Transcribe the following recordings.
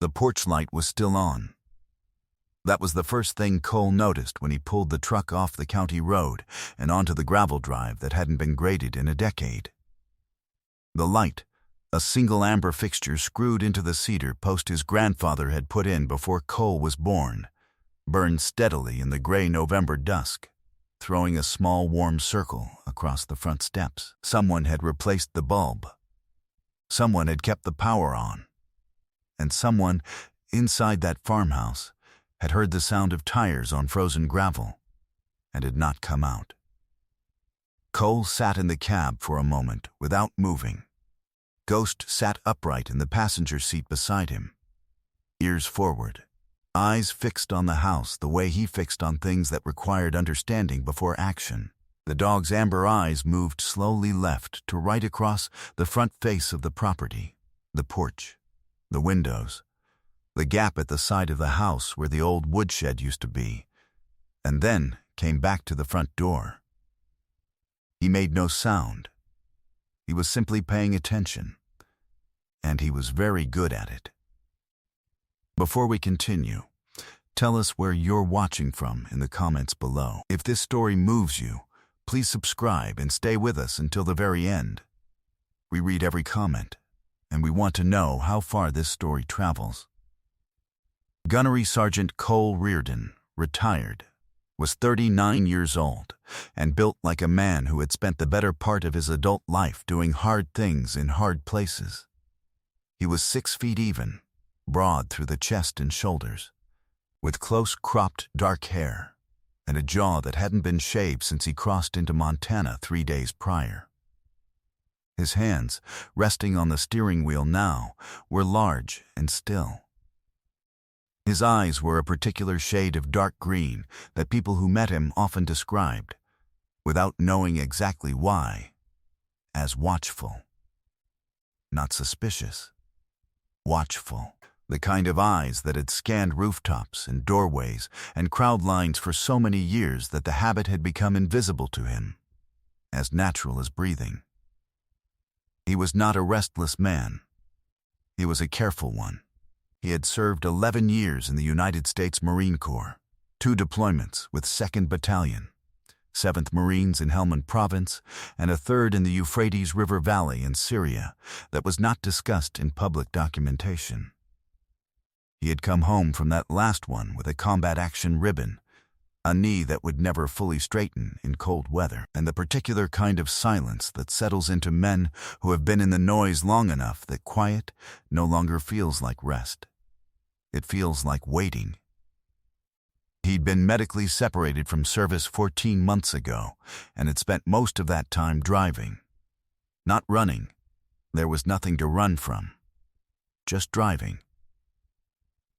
The porch light was still on. That was the first thing Cole noticed when he pulled the truck off the county road and onto the gravel drive that hadn't been graded in a decade. The light, a single amber fixture screwed into the cedar post his grandfather had put in before Cole was born, burned steadily in the gray November dusk, throwing a small warm circle across the front steps. Someone had replaced the bulb. Someone had kept the power on. And someone, inside that farmhouse, had heard the sound of tires on frozen gravel and had not come out. Cole sat in the cab for a moment without moving. Ghost sat upright in the passenger seat beside him, ears forward, eyes fixed on the house the way he fixed on things that required understanding before action. The dog's amber eyes moved slowly left to right across the front face of the property, the porch, the windows, the gap at the side of the house where the old woodshed used to be, and then came back to the front door. He made no sound. He was simply paying attention, and he was very good at it. Before we continue, tell us where you're watching from in the comments below. If this story moves you, please subscribe and stay with us until the very end. We read every comment, and we want to know how far this story travels. Gunnery Sergeant Cole Reardon, retired, was 39 years old and built like a man who had spent the better part of his adult life doing hard things in hard places. He was 6 feet even, broad through the chest and shoulders, with close cropped dark hair and a jaw that hadn't been shaved since he crossed into Montana 3 days prior. His hands, resting on the steering wheel now, were large and still. His eyes were a particular shade of dark green that people who met him often described, without knowing exactly why, as watchful. Not suspicious. Watchful. The kind of eyes that had scanned rooftops and doorways and crowd lines for so many years that the habit had become invisible to him, as natural as breathing. He was not a restless man. He was a careful one. He had served 11 years in the United States Marine Corps, 2 deployments with 2nd Battalion, 7th Marines in Helmand Province, and a 3rd in the Euphrates River Valley in Syria that was not discussed in public documentation. He had come home from that last one with a combat action ribbon, a knee that would never fully straighten in cold weather, and the particular kind of silence that settles into men who have been in the noise long enough that quiet no longer feels like rest. It feels like waiting. He'd been medically separated from service 14 months ago and had spent most of that time driving. Not running. There was nothing to run from. Just driving.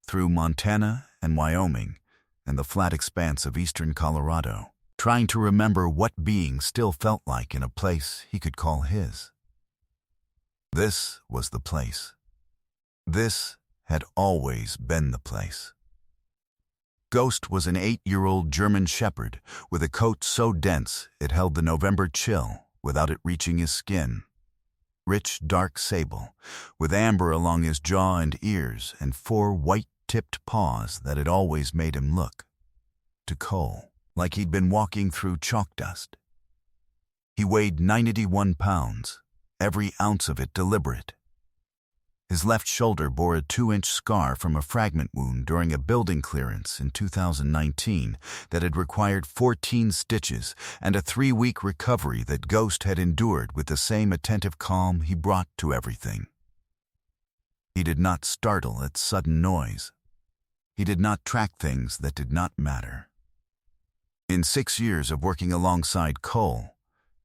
Through Montana and Wyoming and the flat expanse of eastern Colorado, trying to remember what being still felt like in a place he could call his. This was the place. This had always been the place. Ghost was an 8-year-old German shepherd with a coat so dense it held the November chill without it reaching his skin. Rich dark sable, with amber along his jaw and ears and 4 white-tipped paws that had always made him look, to Cole, like he'd been walking through chalk dust. He weighed 91 pounds, every ounce of it deliberate. His left shoulder bore a 2-inch scar from a fragment wound during a building clearance in 2019 that had required 14 stitches and a 3-week recovery that Ghost had endured with the same attentive calm he brought to everything. He did not startle at sudden noise. He did not track things that did not matter. In 6 years of working alongside Cole,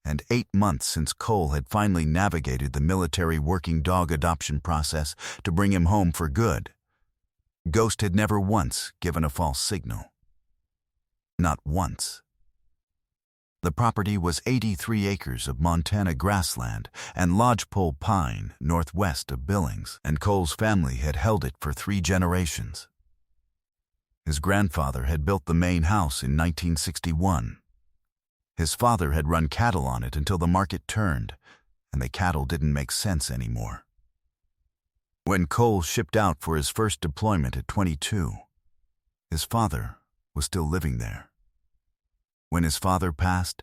and 8 months since Cole had finally navigated the military working dog adoption process to bring him home for good, Ghost had never once given a false signal. Not once. The property was 83 acres of Montana grassland and lodgepole pine northwest of Billings, and Cole's family had held it for 3 generations. His grandfather had built the main house in 1961. His father had run cattle on it until the market turned, and the cattle didn't make sense anymore. When Cole shipped out for his first deployment at 22, his father was still living there. When his father passed,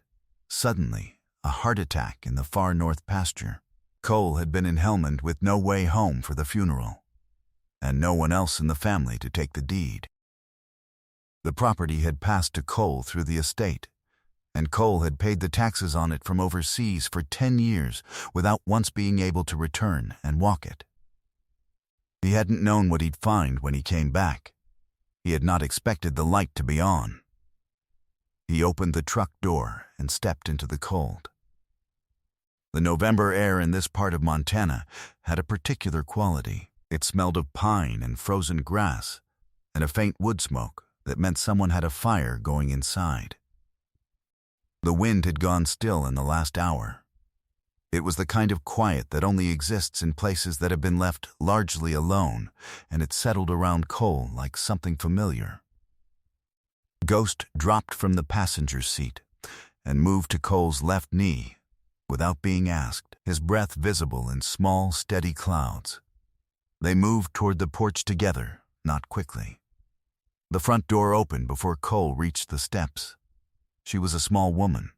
suddenly, a heart attack in the far north pasture. Cole had been in Helmand with no way home for the funeral, and no one else in the family to take the deed. The property had passed to Cole through the estate, and Cole had paid the taxes on it from overseas for 10 years without once being able to return and walk it. He hadn't known what he'd find when he came back. He had not expected the light to be on. He opened the truck door and stepped into the cold. The November air in this part of Montana had a particular quality. It smelled of pine and frozen grass and a faint wood smoke that meant someone had a fire going inside. The wind had gone still in the last hour. It was the kind of quiet that only exists in places that have been left largely alone, and it settled around Cole like something familiar. Ghost dropped from the passenger seat and moved to Cole's left knee without being asked, his breath visible in small, steady clouds. They moved toward the porch together, not quickly. The front door opened before Cole reached the steps. She was a small woman,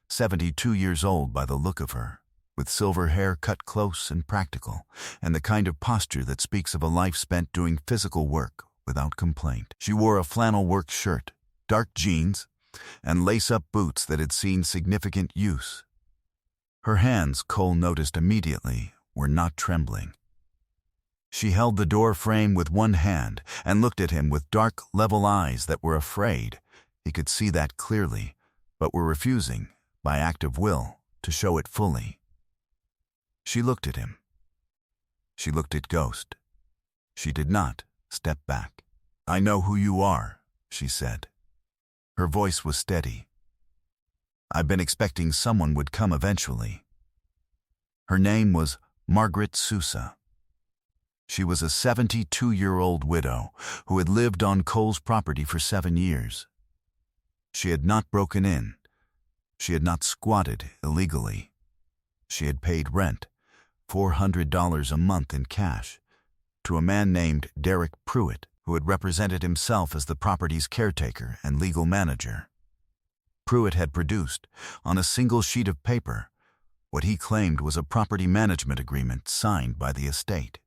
72 years old by the look of her, with silver hair cut close and practical, and the kind of posture that speaks of a life spent doing physical work without complaint. She wore a flannel work shirt, dark jeans, and lace-up boots that had seen significant use. Her hands, Cole noticed immediately, were not trembling. She held the door frame with one hand and looked at him with dark, level eyes that were afraid. He could see that clearly, but were refusing, by act of will, to show it fully. She looked at him. She looked at Ghost. She did not step back. "I know who you are," she said. Her voice was steady. "I've been expecting someone would come eventually." Her name was Margaret Sousa. She was a 72-year-old widow who had lived on Cole's property for 7 years. She had not broken in. She had not squatted illegally. She had paid rent, $400 a month in cash, to a man named Derek Pruitt, who had represented himself as the property's caretaker and legal manager. Pruitt had produced, on a single sheet of paper, what he claimed was a property management agreement signed by the estate.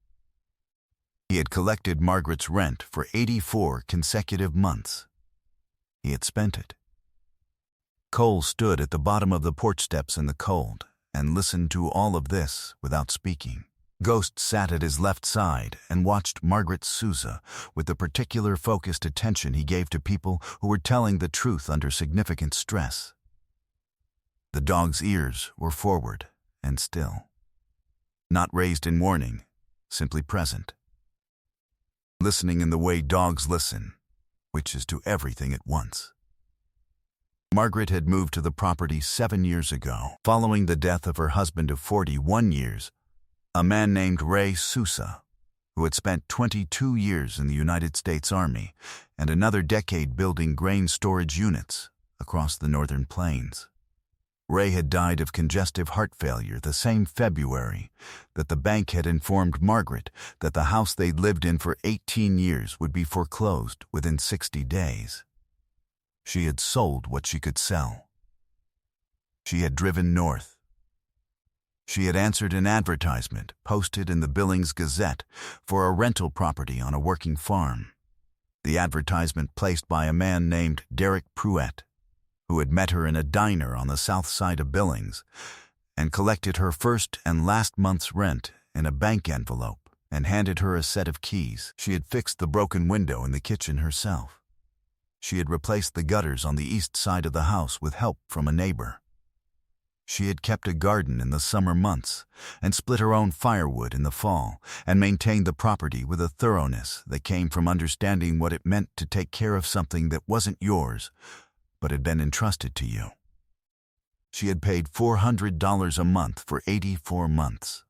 He had collected Margaret's rent for 84 consecutive months. He had spent it. Cole stood at the bottom of the porch steps in the cold and listened to all of this without speaking. Ghost sat at his left side and watched Margaret Sousa with the particular focused attention he gave to people who were telling the truth under significant stress. The dog's ears were forward and still. Not raised in warning, simply present. Listening in the way dogs listen, which is to everything at once. Margaret had moved to the property 7 years ago, following the death of her husband of 41 years, a man named Ray Sousa, who had spent 22 years in the United States Army and another decade building grain storage units across the northern plains. Ray had died of congestive heart failure the same February that the bank had informed Margaret that the house they'd lived in for 18 years would be foreclosed within 60 days. She had sold what she could sell. She had driven north. She had answered an advertisement posted in the Billings Gazette for a rental property on a working farm. The advertisement placed by a man named Derek Pruitt, who had met her in a diner on the south side of Billings and collected her first and last month's rent in a bank envelope and handed her a set of keys. She had fixed the broken window in the kitchen herself. She had replaced the gutters on the east side of the house with help from a neighbor. She had kept a garden in the summer months and split her own firewood in the fall and maintained the property with a thoroughness that came from understanding what it meant to take care of something that wasn't yours but had been entrusted to you. She had paid $400 a month for 84 months.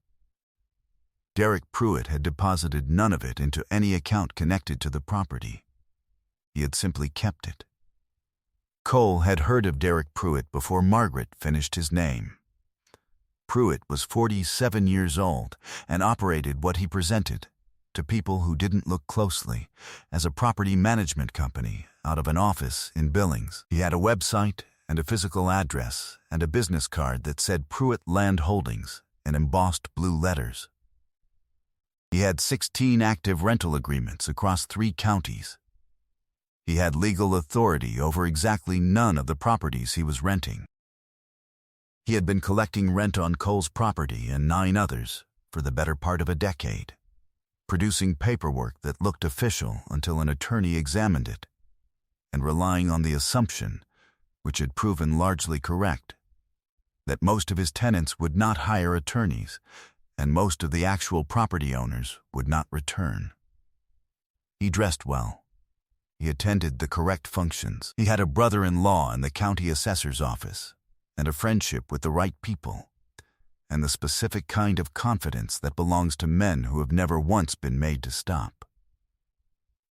Derek Pruitt had deposited none of it into any account connected to the property. He had simply kept it. Cole had heard of Derek Pruitt before Margaret finished his name. Pruitt was 47 years old and operated what he presented to people who didn't look closely as a property management company out of an office in Billings. He had a website and a physical address and a business card that said Pruitt Land Holdings in embossed blue letters. He had 16 active rental agreements across 3 counties. He had legal authority over exactly none of the properties he was renting. He had been collecting rent on Cole's property and 9 others for the better part of a decade, producing paperwork that looked official until an attorney examined it, and relying on the assumption, which had proven largely correct, that most of his tenants would not hire attorneys and most of the actual property owners would not return. He dressed well. He attended the correct functions. He had a brother-in-law in the county assessor's office and a friendship with the right people and the specific kind of confidence that belongs to men who have never once been made to stop.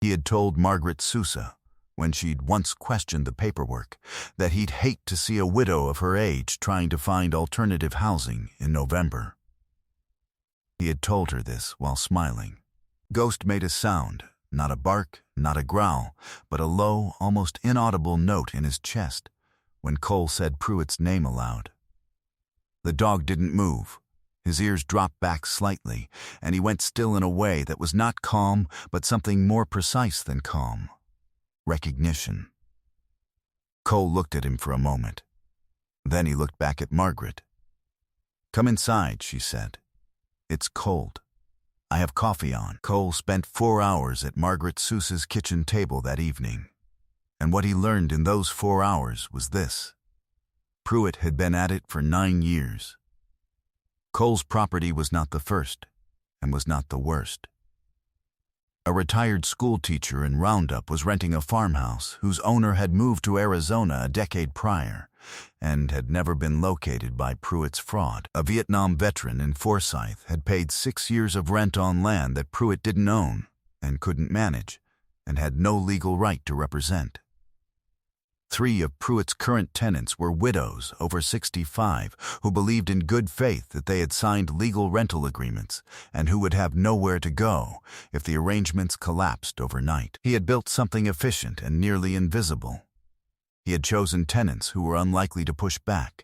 He had told Margaret Sousa, when she'd once questioned the paperwork, that he'd hate to see a widow of her age trying to find alternative housing in November. He had told her this while smiling. Ghost made a sound, not a bark, not a growl, but a low, almost inaudible note in his chest when Cole said Pruitt's name aloud. The dog didn't move. His ears dropped back slightly, and he went still in a way that was not calm, but something more precise than calm. Recognition. Cole looked at him for a moment. Then he looked back at Margaret. "Come inside," she said. "It's cold. I have coffee on." Cole spent 4 hours at Margaret Sousa's kitchen table that evening, and what he learned in those 4 hours was this. Pruitt had been at it for 9 years. Cole's property was not the first, and was not the worst. A retired school teacher in Roundup was renting a farmhouse whose owner had moved to Arizona a decade prior and had never been located by Pruitt's fraud. A Vietnam veteran in Forsyth had paid 6 years of rent on land that Pruitt didn't own and couldn't manage and had no legal right to represent. 3 of Pruitt's current tenants were widows over 65 who believed in good faith that they had signed legal rental agreements and who would have nowhere to go if the arrangements collapsed overnight. He had built something efficient and nearly invisible. He had chosen tenants who were unlikely to push back,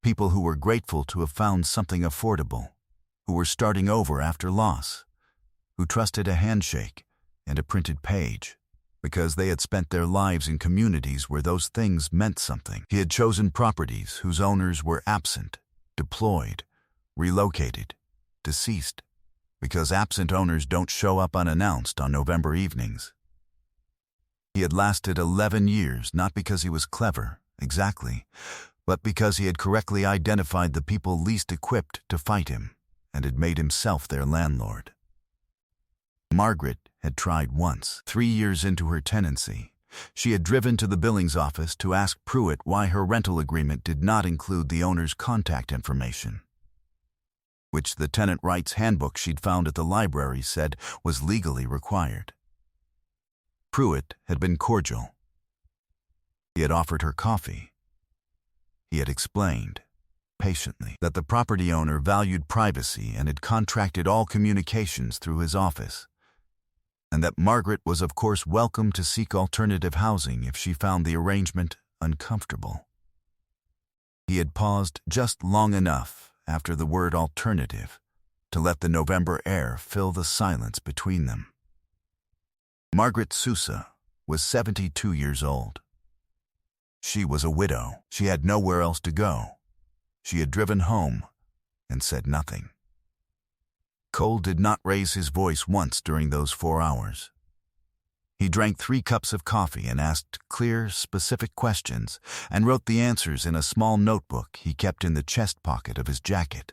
people who were grateful to have found something affordable, who were starting over after loss, who trusted a handshake and a printed page, because they had spent their lives in communities where those things meant something. He had chosen properties whose owners were absent, deployed, relocated, deceased, because absent owners don't show up unannounced on November evenings. He had lasted 11 years not because he was clever, exactly, but because he had correctly identified the people least equipped to fight him and had made himself their landlord. Margaret had tried once. 3 years into her tenancy, she had driven to the Billings office to ask Pruitt why her rental agreement did not include the owner's contact information, which the tenant rights handbook she'd found at the library said was legally required. Pruitt had been cordial. He had offered her coffee. He had explained, patiently, that the property owner valued privacy and had contracted all communications through his office, and that Margaret was of course welcome to seek alternative housing if she found the arrangement uncomfortable. He had paused just long enough after the word alternative to let the November air fill the silence between them. Margaret Sousa was 72 years old. She was a widow. She had nowhere else to go. She had driven home and said nothing. Cole did not raise his voice once during those 4 hours. He drank 3 cups of coffee and asked clear, specific questions and wrote the answers in a small notebook he kept in the chest pocket of his jacket.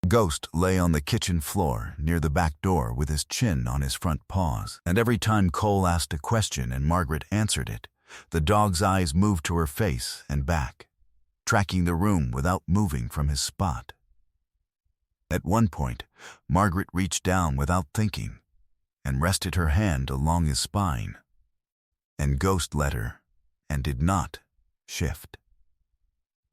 Ghost lay on the kitchen floor near the back door with his chin on his front paws, and every time Cole asked a question and Margaret answered it, the dog's eyes moved to her face and back, tracking the room without moving from his spot. At one point, Margaret reached down without thinking and rested her hand along his spine, and Ghost let her and did not shift.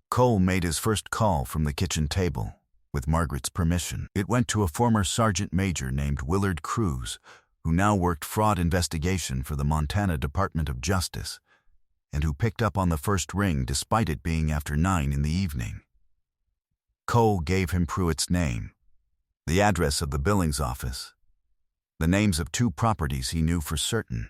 Cole made his first call from the kitchen table with Margaret's permission. It went to a former sergeant major named Willard Cruz, who now worked fraud investigation for the Montana Department of Justice, and who picked up on the first ring despite it being after 9 in the evening. Cole gave him Pruitt's name, the address of the Billings office, the names of 2 properties he knew for certain,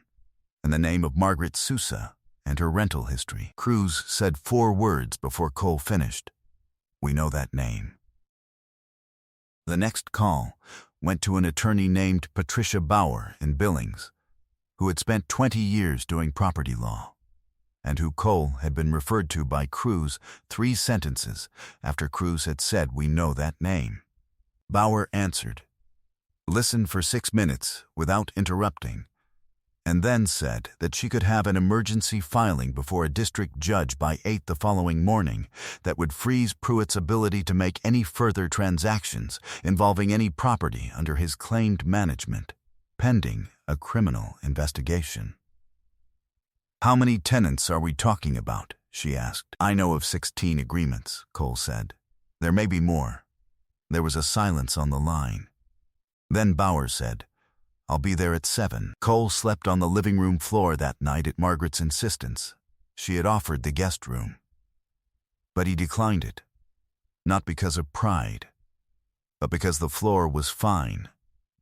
and the name of Margaret Sousa and her rental history. Cruz said 4 words before Cole finished. "We know that name." The next call went to an attorney named Patricia Bauer in Billings, who had spent 20 years doing property law, and who Cole had been referred to by Cruz 3 sentences after Cruz had said, "We know that name." Bauer answered, listened for 6 minutes without interrupting, and then said that she could have an emergency filing before a district judge by 8 the following morning that would freeze Pruitt's ability to make any further transactions involving any property under his claimed management, pending a criminal investigation. "How many tenants are we talking about?" she asked. "I know of 16 agreements," Cole said. "There may be more." There was a silence on the line. Then Bauer said, "I'll be there at 7. Cole slept on the living room floor that night at Margaret's insistence. She had offered the guest room. But he declined it, not because of pride, but because the floor was fine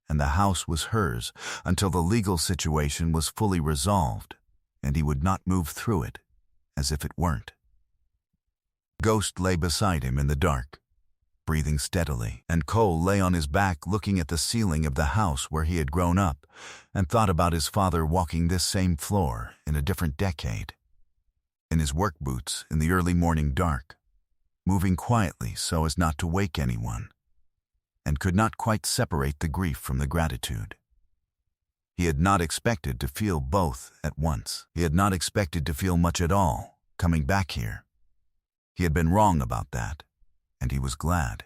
and the house was hers until the legal situation was fully resolved, and he would not move through it as if it weren't. Ghost lay beside him in the dark, breathing steadily, and Cole lay on his back looking at the ceiling of the house where he had grown up and thought about his father walking this same floor in a different decade, in his work boots in the early morning dark, moving quietly so as not to wake anyone, and could not quite separate the grief from the gratitude. He had not expected to feel both at once. He had not expected to feel much at all coming back here. He had been wrong about that, and he was glad.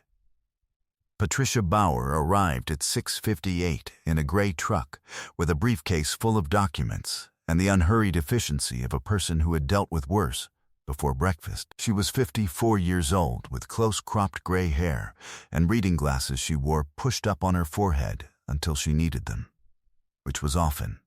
Patricia Bauer arrived at 6:58 in a gray truck with a briefcase full of documents and the unhurried efficiency of a person who had dealt with worse before breakfast. She was 54 years old with close-cropped gray hair and reading glasses she wore pushed up on her forehead until she needed them, which was often.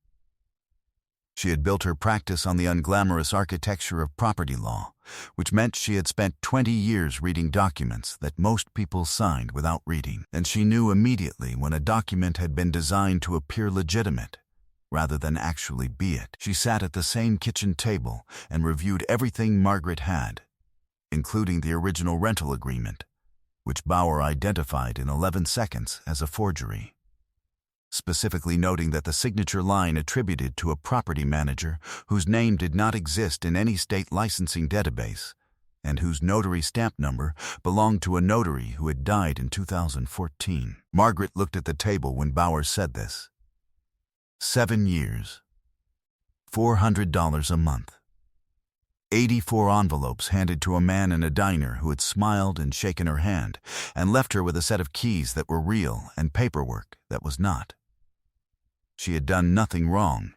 She had built her practice on the unglamorous architecture of property law, which meant she had spent 20 years reading documents that most people signed without reading, and she knew immediately when a document had been designed to appear legitimate rather than actually be it. She sat at the same kitchen table and reviewed everything Margaret had, including the original rental agreement, which Bauer identified in 11 seconds as a forgery, specifically noting that the signature line attributed to a property manager whose name did not exist in any state licensing database and whose notary stamp number belonged to a notary who had died in 2014. Margaret looked at the table when Bauer said this. 7 years, $400 a month, 84 envelopes handed to a man in a diner who had smiled and shaken her hand and left her with a set of keys that were real and paperwork that was not. She had done nothing wrong.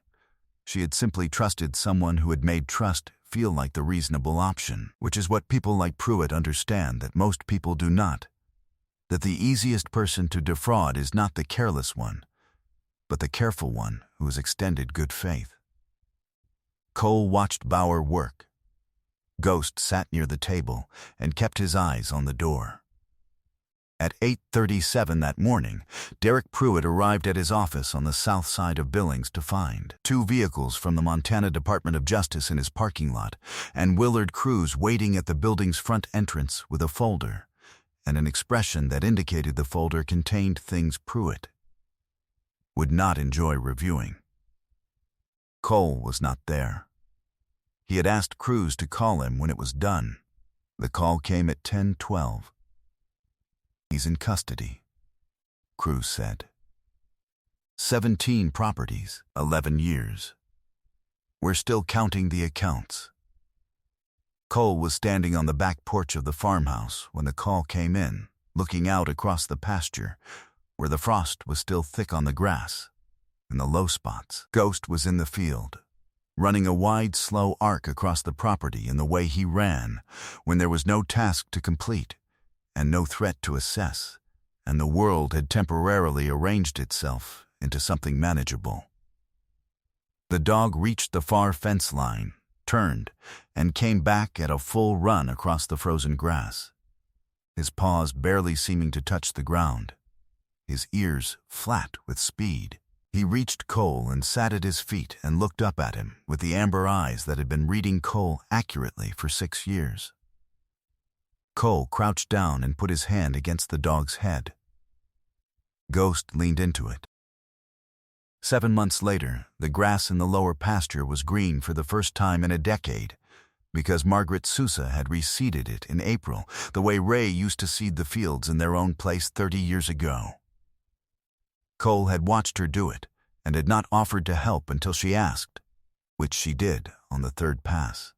She had simply trusted someone who had made trust feel like the reasonable option, which is what people like Pruitt understand that most people do not. That the easiest person to defraud is not the careless one, but the careful one who has extended good faith. Cole watched Bauer work. Ghost sat near the table and kept his eyes on the door. At 8:37 that morning, Derek Pruitt arrived at his office on the south side of Billings to find 2 vehicles from the Montana Department of Justice in his parking lot and Willard Cruz waiting at the building's front entrance with a folder and an expression that indicated the folder contained things Pruitt would not enjoy reviewing. Cole was not there. He had asked Cruz to call him when it was done. The call came at 10:12. "He's in custody," Cruz said. 17 properties, 11 years. We're still counting the accounts. Cole was standing on the back porch of the farmhouse when the call came in, looking out across the pasture, where the frost was still thick on the grass, in the low spots. Ghost was in the field, running a wide, slow arc across the property in the way he ran when there was no task to complete, and no threat to assess, and the world had temporarily arranged itself into something manageable. The dog reached the far fence line, turned, and came back at a full run across the frozen grass, his paws barely seeming to touch the ground, his ears flat with speed. He reached Cole and sat at his feet and looked up at him with the amber eyes that had been reading Cole accurately for 6 years. Cole crouched down and put his hand against the dog's head. Ghost leaned into it. 7 months later, the grass in the lower pasture was green for the first time in a decade, because Margaret Sousa had reseeded it in April, the way Ray used to seed the fields in their own place 30 years ago. Cole had watched her do it and had not offered to help until she asked, which she did on the 3rd pass.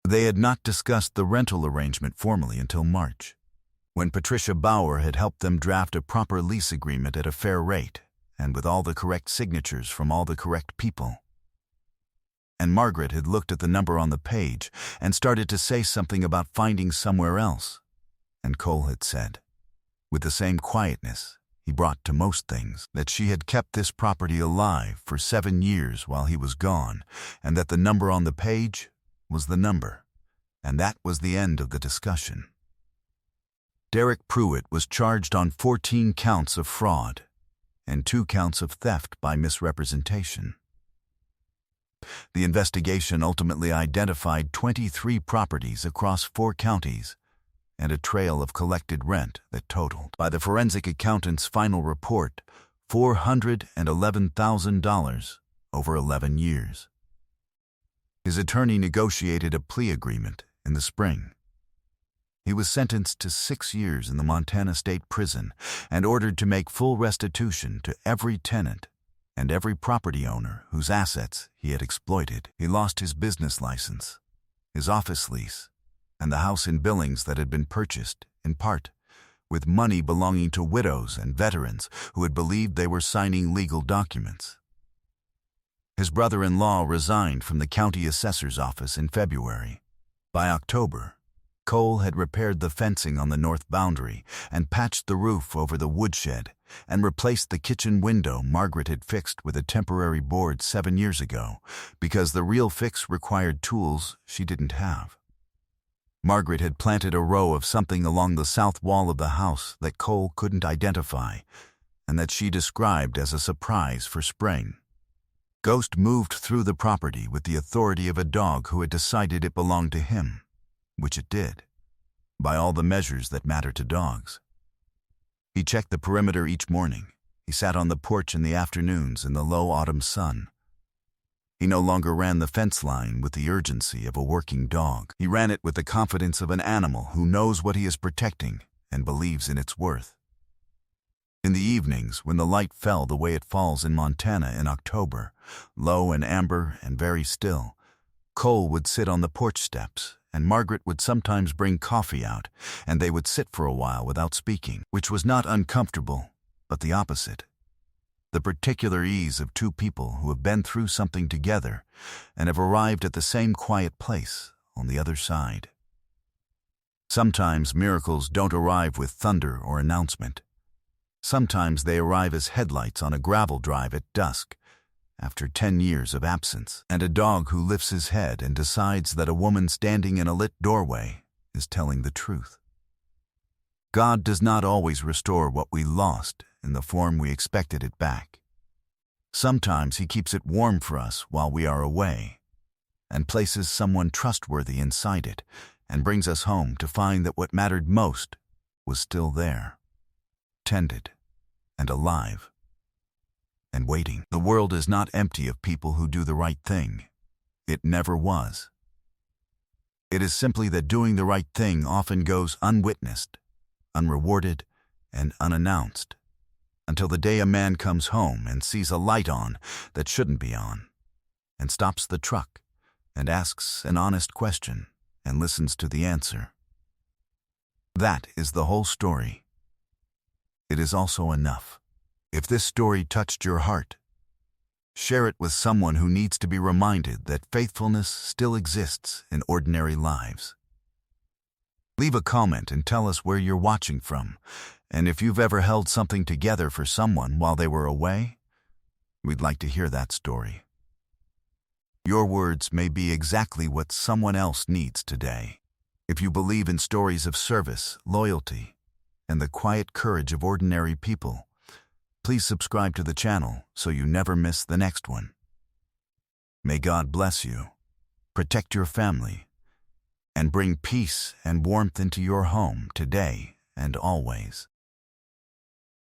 They had not discussed the rental arrangement formally until March, when Patricia Bauer had helped them draft a proper lease agreement at a fair rate and with all the correct signatures from all the correct people. And Margaret had looked at the number on the page and started to say something about finding somewhere else, and Cole had said, with the same quietness he brought to most things, that she had kept this property alive for 7 years while he was gone, and that the number on the page was the number, and that was the end of the discussion. Derek Pruitt was charged on 14 counts of fraud and 2 counts of theft by misrepresentation. The investigation ultimately identified 23 properties across 4 counties and a trail of collected rent that totaled, by the forensic accountant's final report, $411,000 over 11 years. His attorney negotiated a plea agreement in the spring. He was sentenced to 6 years in the Montana State Prison and ordered to make full restitution to every tenant and every property owner whose assets he had exploited. He lost his business license, his office lease, and the house in Billings that had been purchased, in part, with money belonging to widows and veterans who had believed they were signing legal documents. His brother-in-law resigned from the county assessor's office in February. By October, Cole had repaired the fencing on the north boundary and patched the roof over the woodshed and replaced the kitchen window Margaret had fixed with a temporary board 7 years ago because the real fix required tools she didn't have. Margaret had planted a row of something along the south wall of the house that Cole couldn't identify and that she described as a surprise for spring. Ghost moved through the property with the authority of a dog who had decided it belonged to him, which it did, by all the measures that matter to dogs. He checked the perimeter each morning. He sat on the porch in the afternoons in the low autumn sun. He no longer ran the fence line with the urgency of a working dog. He ran it with the confidence of an animal who knows what he is protecting and believes in its worth. In the evenings, when the light fell the way it falls in Montana in October, low and amber and very still, Cole would sit on the porch steps, and Margaret would sometimes bring coffee out, and they would sit for a while without speaking, which was not uncomfortable, but the opposite. The particular ease of 2 people who have been through something together and have arrived at the same quiet place on the other side. Sometimes miracles don't arrive with thunder or announcement. Sometimes they arrive as headlights on a gravel drive at dusk, after 10 years of absence, and a dog who lifts his head and decides that a woman standing in a lit doorway is telling the truth. God does not always restore what we lost in the form we expected it back. Sometimes He keeps it warm for us while we are away, and places someone trustworthy inside it, and brings us home to find that what mattered most was still there, tended and alive, and waiting. The world is not empty of people who do the right thing. It never was. It is simply that doing the right thing often goes unwitnessed, unrewarded, and unannounced, until the day a man comes home and sees a light on that shouldn't be on, and stops the truck and asks an honest question and listens to the answer. That is the whole story. It is also enough. If this story touched your heart, share it with someone who needs to be reminded that faithfulness still exists in ordinary lives. Leave a comment and tell us where you're watching from, and if you've ever held something together for someone while they were away. We'd like to hear that story. Your words may be exactly what someone else needs today. If you believe in stories of service, loyalty, and the quiet courage of ordinary people, please subscribe to the channel so you never miss the next one. May God bless you, protect your family, and bring peace and warmth into your home today and always.